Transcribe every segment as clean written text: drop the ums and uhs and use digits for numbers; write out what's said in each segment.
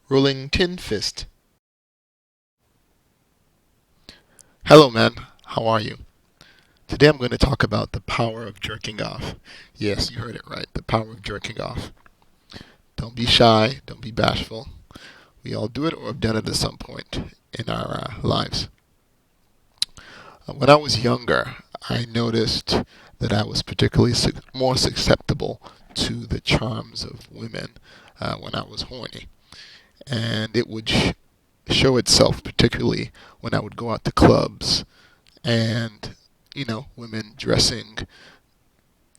Rolling Tin Fist. Hello, man. How are you? Today I'm going to talk about the power of jerking off. Yes, you heard it right. The power of jerking off. Don't be shy. Don't be bashful. We all do it or have done it at some point in our lives. When I was younger, I noticed that I was particularly more susceptible to the charms of women when I was horny. And it would show itself particularly when I would go out to clubs and women dressing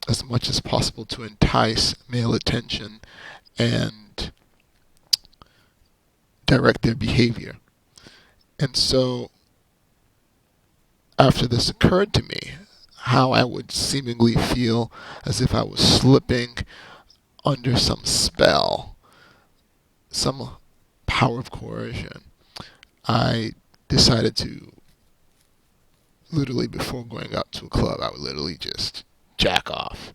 as much as possible to entice male attention and direct their behavior. And so after this occurred to me, how I would seemingly feel as if I was slipping under some spell, some power of coercion, I decided to literally, before going out to a club, I would literally just jack off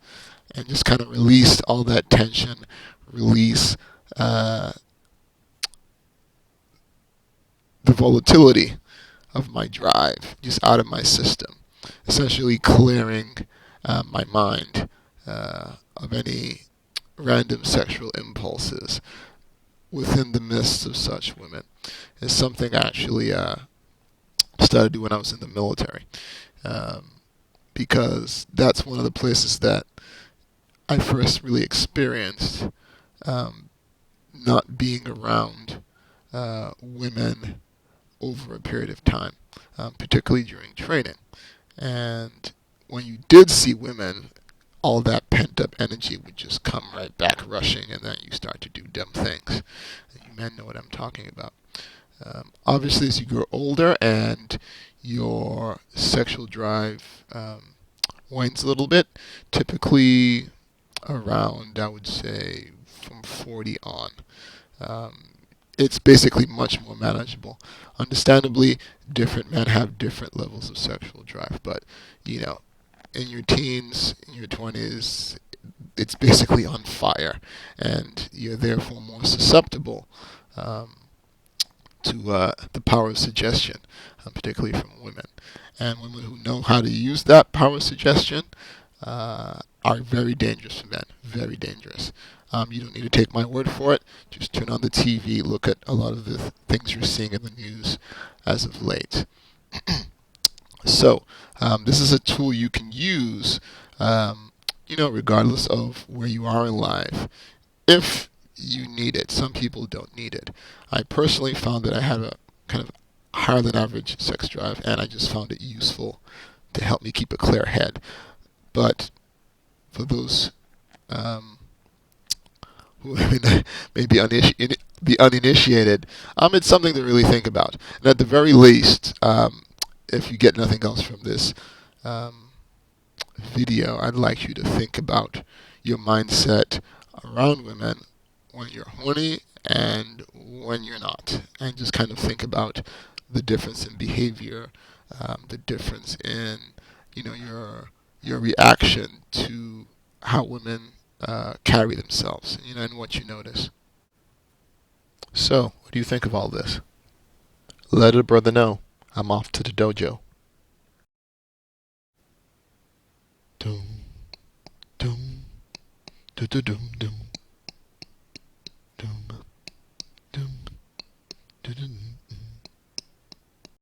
and just kind of release all that tension, release uh, the volatility of my drive just out of my system, essentially clearing my mind of any random sexual impulses within the midst of such women. It's something I actually started doing when I was in the military, um, because that's one of the places that I first really experienced um, not being around women over a period of time, particularly during training. And when you did see women, all that pent up energy would just come right back rushing, and then you start to do dumb things. You men know what I'm talking about. Obviously, as you grow older and your sexual drive wanes a little bit, typically around, I would say, from 40 on. Um, it's basically much more manageable. Understandably, different men have different levels of sexual drive, but in your teens, in your 20s, it's basically on fire, and you're therefore more susceptible um, to the power of suggestion, particularly from women. And women who know how to use that power of suggestion are very dangerous for men. Very dangerous. You don't need to take my word for it. Just turn on the TV, look at a lot of the things you're seeing in the news as of late. So, this is a tool you can use, regardless of where you are in life, if you need it. Some people don't need it. I personally found that I had a kind of higher than average sex drive, and I just found it useful to help me keep a clear head. But for those who may be uninitiated, it's something to really think about. And at the very least, if you get nothing else from this um, video, I'd like you to think about your mindset around women when you're horny and when you're not, and just kind of think about the difference in behavior, the difference in your reaction to how women carry themselves, and what you notice. So, what do you think of all this? Let a brother know. I'm off to the dojo. Doom, doom, doom, doom, doom, doom, doom, doom, doom.